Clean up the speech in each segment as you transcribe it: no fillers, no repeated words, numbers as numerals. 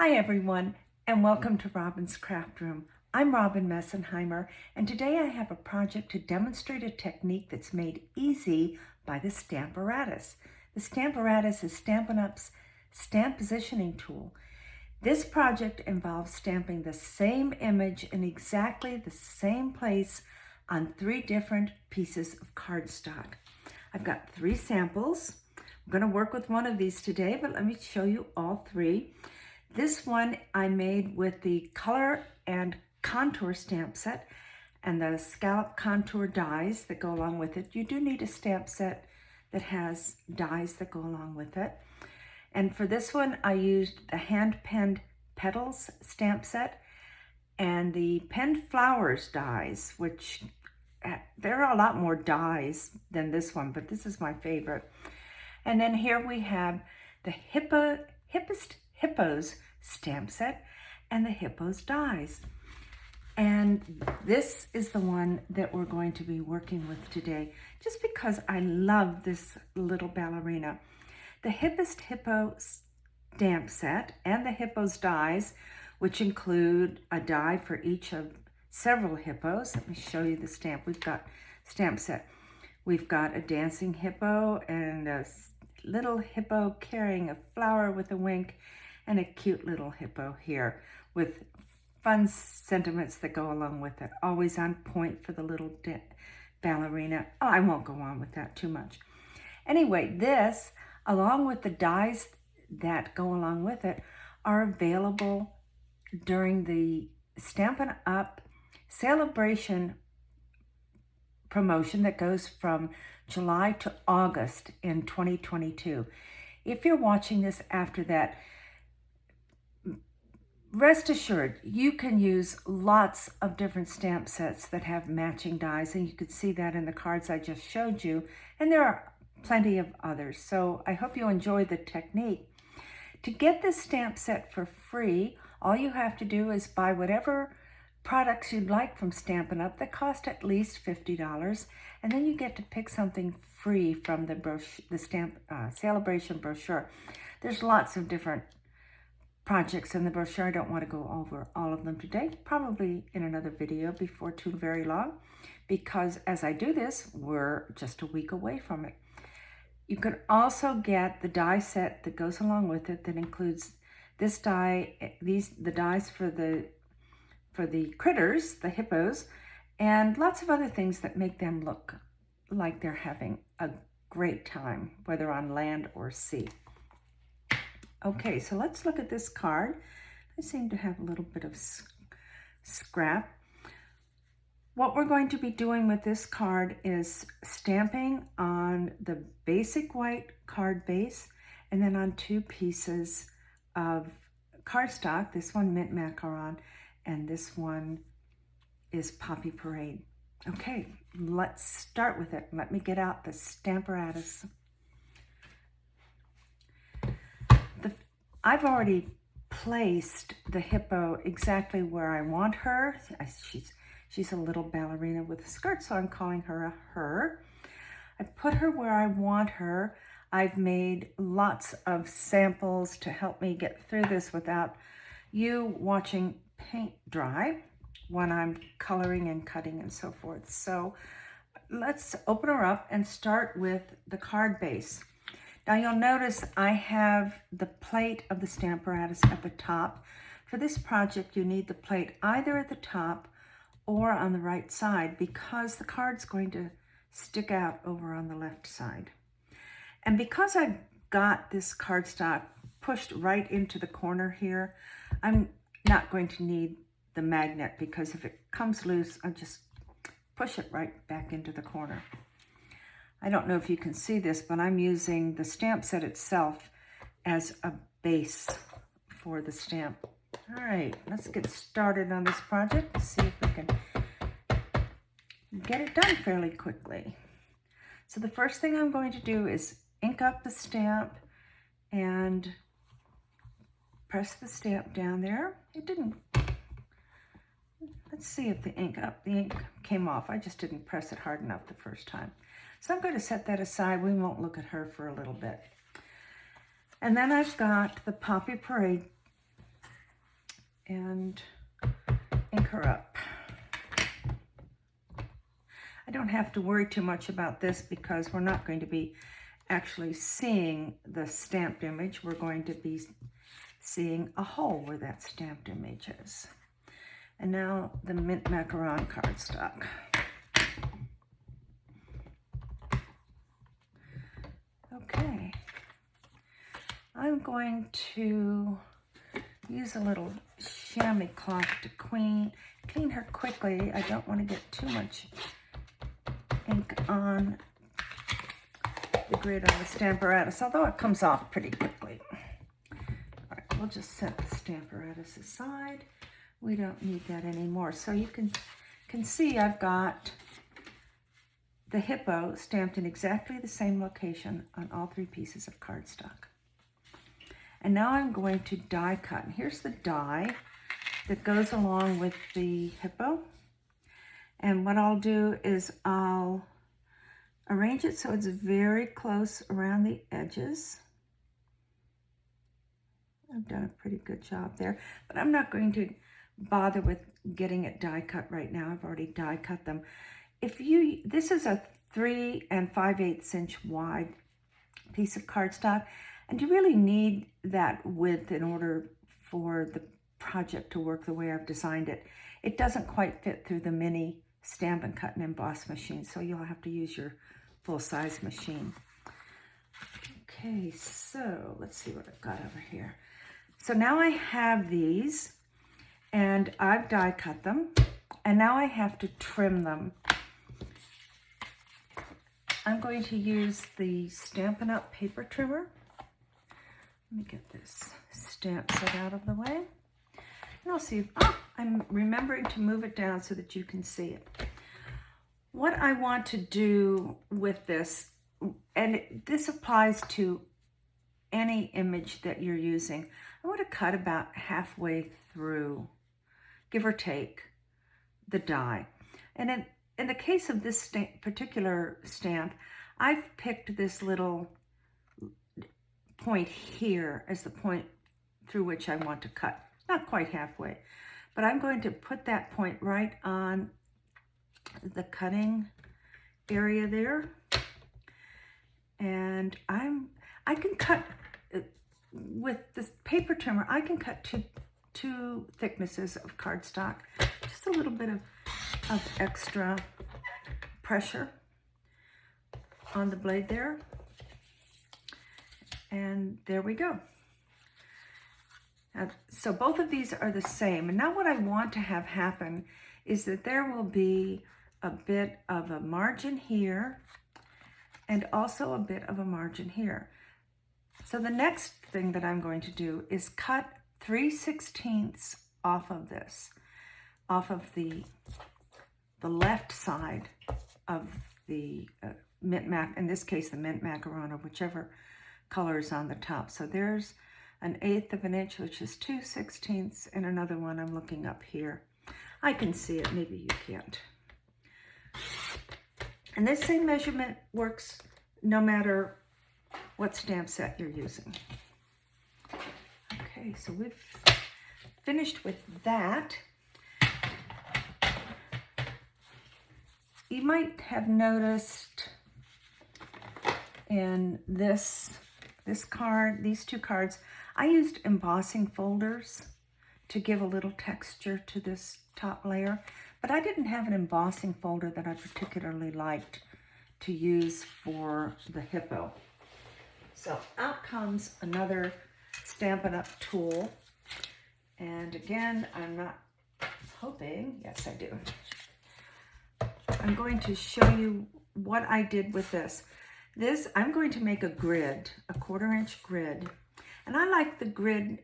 Hi everyone, and welcome to Robin's Craft Room. I'm Robin Messenheimer, and today I have a project to demonstrate a technique that's made easy by the Stamparatus. The Stamparatus is Stampin' Up's stamp positioning tool. This project involves stamping the same image in exactly the same place on 3 different pieces of cardstock. I've got 3 samples. I'm going to work with one of these today, but let me show you all 3. This one I made with the color and contour stamp set and the scallop contour dies that go along with it. You do need a stamp set that has dies that go along with it. And for this one, I used the hand-penned petals stamp set and the penned flowers dies, which there are a lot more dies than this one, but this is my favorite. And then here we have the hippest hippos stamp set and the hippos dies. And this is the one that we're going to be working with today, just because I love this little ballerina. The hippest hippo stamp set and the hippos dies, which include a die for each of several hippos. Let me show you the stamp. We've got stamp set. We've got a dancing hippo and a little hippo carrying a flower with a wink, and a cute little hippo here with fun sentiments that go along with it. Always on point for the little ballerina. Oh, I won't go on with that too much. Anyway, this, along with the dies that go along with it, are available during the Stampin' Up celebration promotion that goes from July to August in 2022. If you're watching this after that, rest assured, you can use lots of different stamp sets that have matching dies, and you could see that in the cards I just showed you, and there are plenty of others. So I hope you enjoy the technique. To get this stamp set for free, all you have to do is buy whatever products you'd like from Stampin' Up that cost at least $50, and then you get to pick something free from the stamp celebration brochure. There's lots of different projects in the brochure. I don't want to go over all of them today, probably in another video before too very long, because as I do this, we're just a week away from it. You can also get the die set that goes along with it that includes this die, the dies for the critters, the hippos, and lots of other things that make them look like they're having a great time, whether on land or sea. Okay, so let's look at this card. I seem to have a little bit of scrap. What we're going to be doing with this card is stamping on the basic white card base and then on 2 pieces of cardstock. This one mint macaron and this one is Poppy Parade. Okay, let's start with it. Let me get out the Stamparatus. I've already placed the hippo exactly where I want her. She's a little ballerina with a skirt, so I'm calling her a her. I put her where I want her. I've made lots of samples to help me get through this without you watching paint dry when I'm coloring and cutting and so forth. So let's open her up and start with the card base. Now you'll notice I have the plate of the Stamparatus at the top. For this project, you need the plate either at the top or on the right side because the card's going to stick out over on the left side. And because I've got this cardstock pushed right into the corner here, I'm not going to need the magnet because if it comes loose, I just push it right back into the corner. I don't know if you can see this, but I'm using the stamp set itself as a base for the stamp. All right, let's get started on this project. See if we can get it done fairly quickly. So the first thing I'm going to do is ink up the stamp and press the stamp down there. It didn't. Let's see if the ink came off. I just didn't press it hard enough the first time. So I'm going to set that aside. We won't look at her for a little bit. And then I've got the Poppy Parade and ink her up. I don't have to worry too much about this because we're not going to be actually seeing the stamped image. We're going to be seeing a hole where that stamped image is. And now the mint macaron cardstock. Okay, I'm going to use a little chamois cloth to clean her quickly. I don't want to get too much ink on the grid on the Stamparatus, although it comes off pretty quickly. All right, we'll just set the Stamparatus aside. We don't need that anymore. So you can see I've got the hippo stamped in exactly the same location on all 3 pieces of cardstock. And now I'm going to die cut. And here's the die that goes along with the hippo. And what I'll do is I'll arrange it so it's very close around the edges. I've done a pretty good job there, but I'm not going to bother with getting it die cut right now. I've already die cut them. This is a 3 5/8 inch wide piece of cardstock, and you really need that width in order for the project to work the way I've designed it. It doesn't quite fit through the mini Stampin' Cut and Emboss machine, so you'll have to use your full-size machine. Okay, so let's see what I've got over here. So now I have these, and I've die cut them, and now I have to trim them. I'm going to use the Stampin' Up! Paper trimmer. Let me get this stamp set out of the way. And I'll see if, I'm remembering to move it down so that you can see it. What I want to do with this, and this applies to any image that you're using, I want to cut about halfway through, give or take, the die. And in the case of this particular stamp, I've picked this little point here as the point through which I want to cut. Not quite halfway, but I'm going to put that point right on the cutting area there. And I can cut, with this paper trimmer, I can cut two thicknesses of cardstock, just a little bit of extra pressure on the blade there. And there we go. So both of these are the same. And now what I want to have happen is that there will be a bit of a margin here and also a bit of a margin here. So the next thing that I'm going to do is cut 3/16 off of this, off of the left side of the mint in this case the mint macaron, or whichever color is on the top. So there's 1/8 of an inch, which is 2/16, and another one I'm looking up here. I can see it, maybe you can't. And this same measurement works no matter what stamp set you're using. Okay, so we've finished with that. You might have noticed in this card, these 2 cards, I used embossing folders to give a little texture to this top layer, but I didn't have an embossing folder that I particularly liked to use for the hippo. So out comes another Stampin' Up! Tool. And again, I'm not hoping, yes I do. I'm going to show you what I did with this. I'm going to make a grid, a 1/4 inch grid. And I like the grid,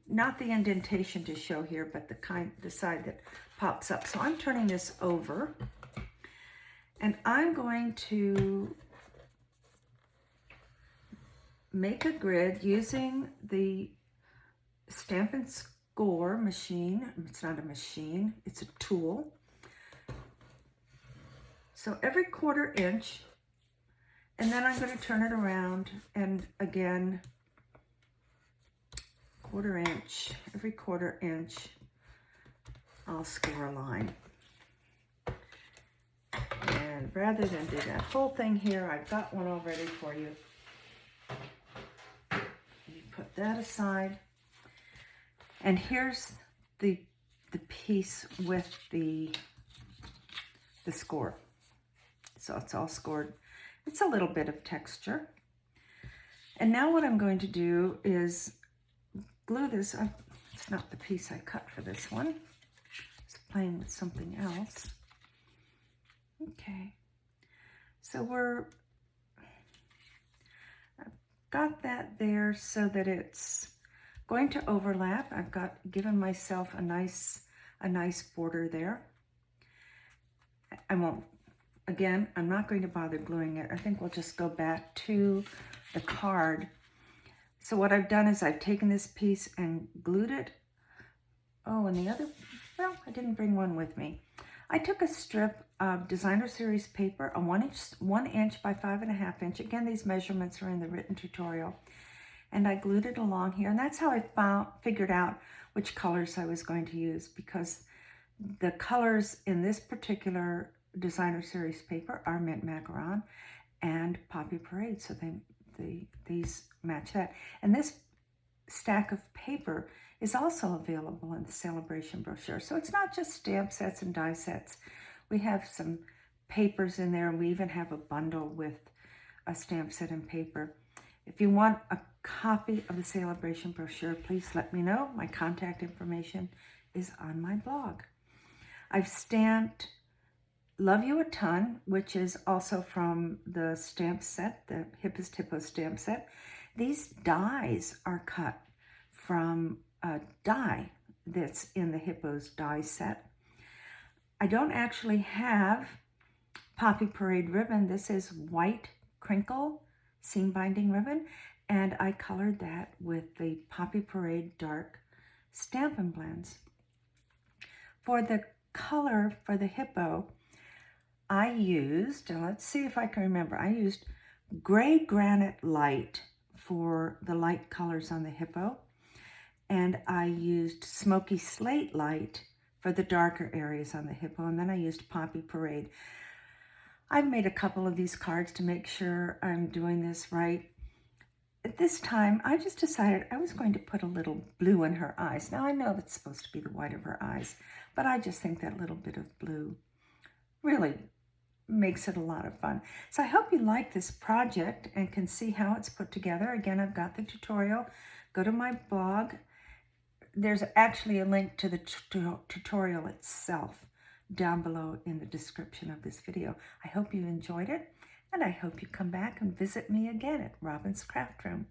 not the indentation to show here, but the side that pops up. So I'm turning this over, and I'm going to make a grid using the Stampin' Score machine. It's not a machine, it's a tool. So every 1/4 inch, and then I'm going to turn it around, and again, 1/4 inch, every 1/4 inch, I'll score a line. And rather than do that whole thing here, I've got one all ready for you. You put that aside. And here's the piece with the score. So it's all scored. It's a little bit of texture. And now what I'm going to do is glue this. It's not the piece I cut for this one. It's playing with something else. Okay. So I've got that there so that it's going to overlap. I've given myself a nice border there. Again, I'm not going to bother gluing it. I think we'll just go back to the card. So what I've done is I've taken this piece and glued it. Oh, and the other, well, I didn't bring one with me. I took a strip of designer series paper, a 1 inch by 5.5 inch. Again, these measurements are in the written tutorial. And I glued it along here. And that's how I figured out which colors I was going to use, because the colors in this particular designer series paper are Mint Macaron and Poppy Parade, so these match that. And this stack of paper is also available in the celebration brochure. So it's not just stamp sets and die sets. We have some papers in there, and we even have a bundle with a stamp set and paper. If you want a copy of the celebration brochure, please let me know. My contact information is on my blog. I've stamped Love You a Ton, which is also from the stamp set, the Hippest Hippo stamp set. These dies are cut from a die that's in the Hippos die set. I don't actually have Poppy Parade ribbon. This is white crinkle seam binding ribbon, and I colored that with the Poppy Parade dark Stampin' blends. For the color for the hippo, I used, and let's see if I can remember, I used Gray Granite Light for the light colors on the hippo, and I used Smoky Slate Light for the darker areas on the hippo, and then I used Poppy Parade. I've made a couple of these cards to make sure I'm doing this right. At this time, I just decided I was going to put a little blue in her eyes. Now, I know that's supposed to be the white of her eyes, but I just think that little bit of blue really makes it a lot of fun. So I hope you like this project and can see how it's put together. Again, I've got the tutorial. Go to my blog. There's actually a link to the tutorial itself down below in the description of this video. I hope you enjoyed it, and I hope you come back and visit me again at Robin's Craft Room.